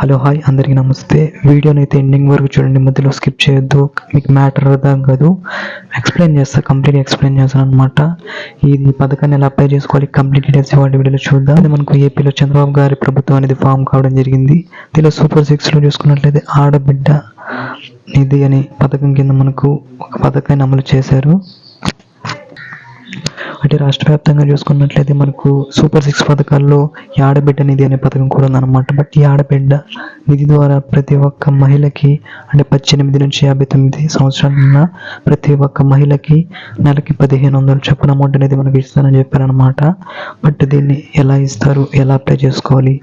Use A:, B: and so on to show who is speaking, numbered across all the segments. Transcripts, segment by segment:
A: Hello hi అందరికీ నమస్తే. వీడియోని అయితే ఎండింగ్ వరకు చూడండి, మధ్యలో స్కిప్ చేయొద్దు. మీకు మ్యాటర్ అర్థం కాదు, కంప్లీట్గా ఎక్స్ప్లెయిన్ చేస్తాను అనమాట. ఈ పథకాన్ని ఎలా అప్లై చేసుకోవాలి, కంప్లీట్ డీటెయిల్స్ ఇవాళ వీడియోలో చూద్దాం. ఇది మనకు ఏపీలో చంద్రబాబు గారి ప్రభుత్వం అనేది ఫామ్ కావడం జరిగింది. దీనిలో సూపర్ 6లో చూసుకున్నట్లయితే ఆడబిడ్డ నిధి అనే పథకం కింద మనకు ఒక పథకాన్ని అమలు చేశారు. అంటే రాష్ట్ర వ్యాప్తంగా చూసుకున్నట్లయితే మనకు సూపర్ 6 పథకాల్లో ఈ ఆడబిడ్డ నిధి అనే పథకం కూడా ఉందన్నమాట. బట్ ఈ ఆడబిడ్డ నిధి ద్వారా ప్రతి ఒక్క మహిళకి, అంటే 18 నుంచి 59 సంవత్సరాలు ఉన్న ప్రతి ఒక్క మహిళకి నెలకి 1500 చొప్పున అమౌంట్ అనేది మనకి ఇస్తారని చెప్పారనమాట. బట్ దీన్ని ఎలా ఇస్తారు, ఎలా అప్లై చేసుకోవాలి,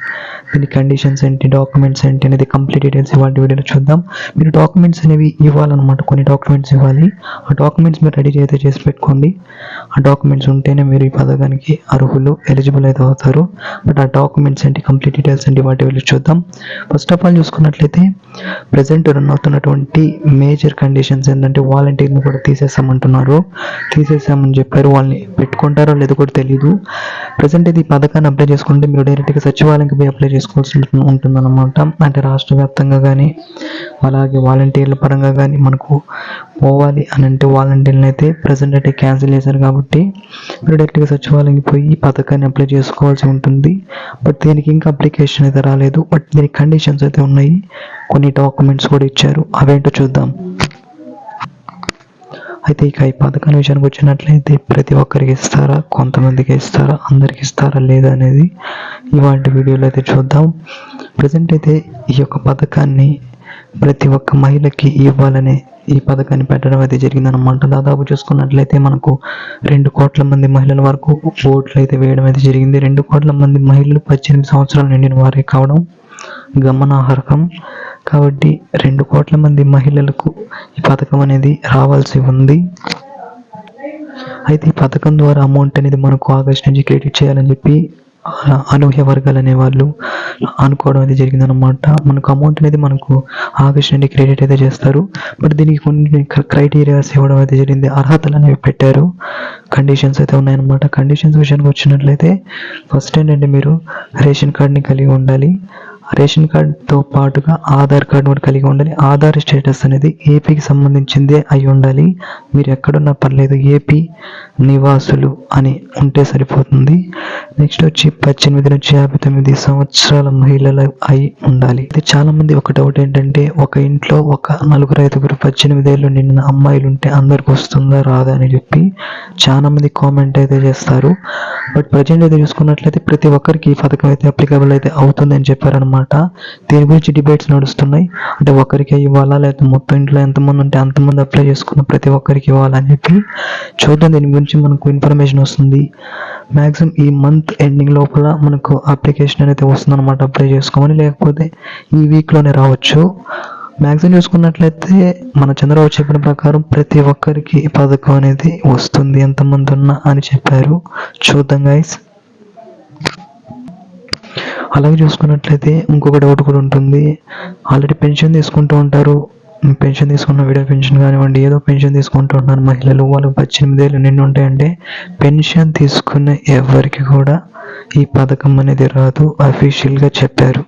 A: దీని కండిషన్స్ ఏంటి, డాక్యుమెంట్స్ ఏంటి అనేది కంప్లీట్ డీటెయిల్స్ ఇవాళ వీడియోలో చూద్దాం. మీరు డాక్యుమెంట్స్ అనేవి ఇవ్వాలన్నమాట, కొన్ని డాక్యుమెంట్స్ ఇవ్వాలి. ఆ డాక్యుమెంట్స్ మీరు రెడీ అయితే చేసి పెట్టుకోండి. ఆ డాక్యుమెంట్స్ ఉంటేనే మీరు ఈ పథకానికి అర్హులు, ఎలిజిబుల్ అయితే అవుతారు. బట్ ఆ డాక్యుమెంట్స్ ఏంటి, కంప్లీట్ డీటెయిల్స్ ఏంటి, వాటి వెళ్ళి చూద్దాం. ఫస్ట్ ఆఫ్ ఆల్ చూసుకున్నట్లయితే ప్రజెంట్ రన్ అవుతున్నటువంటి మేజర్ కండిషన్స్ ఏంటంటే వాలంటీర్ని కూడా తీసేసామని చెప్పారు. వాళ్ళని పెట్టుకుంటారో లేదో కూడా తెలియదు. ప్రజెంట్ ఇది పథకాన్ని అప్లై చేసుకుంటే మీరు డైరెక్ట్గా సచివాలయంకి పోయి అప్లై చేసుకోవాల్సి ఉంటుందన్నమాట. అంటే రాష్ట్ర వ్యాప్తంగా కానీ అలాగే వాలంటీర్ల పరంగా కానీ మనకు పోవాలి అని అంటే వాలంటీర్లు అయితే ప్రజెంట్ అయితే క్యాన్సిల్ చేశారు. కాబట్టి మీరు డైరెక్ట్గా సచివాలయంకి పోయి ఈ పథకాన్ని అప్లై చేసుకోవాల్సి ఉంటుంది. బట్ దీనికి ఇంకా అప్లికేషన్ అయితే రాలేదు. బట్ దీనికి కండిషన్స్ అయితే ఉన్నాయి, కొన్ని డాక్యుమెంట్స్ కూడా ఇచ్చారు. అవేంటో చూద్దాం. అయితే ఇక ఈ పథకాల విషయానికి వచ్చినట్లయితే ప్రతి ఒక్కరికి ఇస్తారా, కొంతమందికి ఇస్తారా, అందరికి ఇస్తారా లేదా అనేది ఇవాళ వీడియోలో అయితే చూద్దాం. ప్రజెంట్ అయితే ఈ యొక్క పథకాన్ని ప్రతి ఒక్క మహిళకి ఇవ్వాలనే ఈ పథకాన్ని పెట్టడం అయితే జరిగిందనమాట. దాదాపు చూసుకున్నట్లయితే మనకు 2 కోట్ల మంది మహిళల వరకు ఓట్లు అయితే వేయడం అయితే జరిగింది. 2 కోట్ల మంది మహిళలు 18 సంవత్సరాలు నిండిన వారే కావడం గమనార్హం. కాబట్టి 2 కోట్ల మంది మహిళలకు ఈ పథకం అనేది రావాల్సి ఉంది. అయితే ఈ పథకం ద్వారా అమౌంట్ అనేది మనకు ఆగస్టు నుంచి క్రెడిట్ చేయాలని చెప్పి అనూహ్య వర్గాలు అనే వాళ్ళు అనుకోవడం అయితే జరిగిందనమాట. మనకు అమౌంట్ అనేది మనకు ఆగస్టు నుండి క్రెడిట్ అయితే చేస్తారు. బట్ దీనికి కొన్ని క్రైటీరియాస్ ఇవ్వడం అయితే జరిగింది, అర్హతలు అనేవి పెట్టారు, కండిషన్స్ అయితే ఉన్నాయన్నమాట. కండిషన్స్ విషయానికి వచ్చినట్లయితే ఫస్ట్ ఏంటంటే మీరు రేషన్ కార్డ్ని కలిగి ఉండాలి. రేషన్ కార్డ్తో పాటుగా ఆధార్ కార్డు కూడా కలిగి ఉండాలి. ఆధార్ స్టేటస్ అనేది ఏపీకి సంబంధించిందే అయి ఉండాలి. మీరు ఎక్కడున్నా పర్లేదు, ఏపీ నివాసులు అని ఉంటే సరిపోతుంది. నెక్స్ట్ వచ్చి 18 నుంచి 59 సంవత్సరాల మహిళలు అయి ఉండాలి. ఇది చాలా మంది ఒక డౌట్ ఏంటంటే, ఒక ఇంట్లో ఒక 4-5 18 ఏళ్ళు నిండిన అమ్మాయిలు ఉంటే అందరికి వస్తుందా రాదా అని చెప్పి చాలా మంది కామెంట్ అయితే చేస్తారు. బట్ ప్రజెంట్ అయితే చూసుకున్నట్లయితే ప్రతి ఒక్కరికి ఈ పథకం అయితే అప్లికబుల్ అయితే అవుతుందని చెప్పారనమాట. దీని గురించి డిబేట్స్ నడుస్తున్నాయి. అంటే ఒకరికి ఇవ్వాలా, లేకపోతే మొత్తం ఇంట్లో ఎంతమంది ఉంటే అంతమంది అప్లై చేసుకున్న ప్రతి ఒక్కరికి ఇవ్వాలని చెప్పి చూద్దాం. దీని గురించి మనకు ఇన్ఫర్మేషన్ వస్తుంది. మ్యాక్సిమం ఈ మంత్ ఎండింగ్ లోపల మనకు అప్లికేషన్ అనేది వస్తుంది అనమాట, అప్లై చేసుకోమని. లేకపోతే ఈ వీక్లోనే రావచ్చు. మ్యాక్సిమం చూసుకున్నట్లయితే మన చంద్రబాబు చెప్పిన ప్రకారం ప్రతి ఒక్కరికి ఈ పథకం అనేది వస్తుంది, ఎంతమంది ఉన్నా అని చెప్పారు. చూద్దాం గైస్. అలాగే చూసుకున్నట్లయితే ఇంకొక డౌట్ కూడా ఉంటుంది. ఆల్రెడీ పెన్షన్ తీసుకుంటూ ఉంటారు, పెన్షన్ తీసుకున్న విడో పెన్షన్ కానివ్వండి, ఏదో పెన్షన్ తీసుకుంటూ ఉంటారు మహిళలు. వాళ్ళకి 18 ఏళ్ళు నిండి ఉంటాయంటే పెన్షన్ తీసుకునే ఎవరికి కూడా ఈ పథకం అనేది రాదు, అఫీషియల్గా చెప్పారు.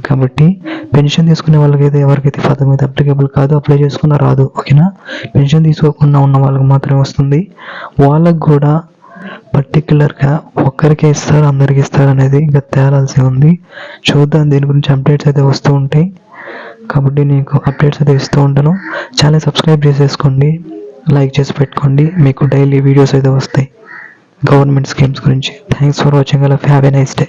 A: కాబట్టి పెన్షన్ తీసుకునే వాళ్ళకైతే ఎవరికైతే పథకం అయితే అప్లికబుల్ కాదు, అప్లై చేసుకున్న రాదు. ఓకేనా? పెన్షన్ తీసుకోకుండా ఉన్న వాళ్ళకి మాత్రమే వస్తుంది. వాళ్ళకు కూడా పర్టికులర్గా ఒక్కరికే ఇస్తారు, అందరికి ఇస్తారు అనేది ఇంకా తేలాల్సి ఉంది. చూద్దాం. దీని గురించి అప్డేట్స్ అయితే వస్తూ ఉంటాయి, కాబట్టి నీకు అప్డేట్స్ అయితే ఇస్తూ ఉంటాను. ఛానల్ సబ్స్క్రైబ్ చేసేసుకోండి, లైక్ చేసి పెట్టుకోండి. మీకు డైలీ వీడియోస్ అయితే వస్తాయి గవర్నమెంట్ స్కీమ్స్ గురించి. Thanks for watching. Have a nice day.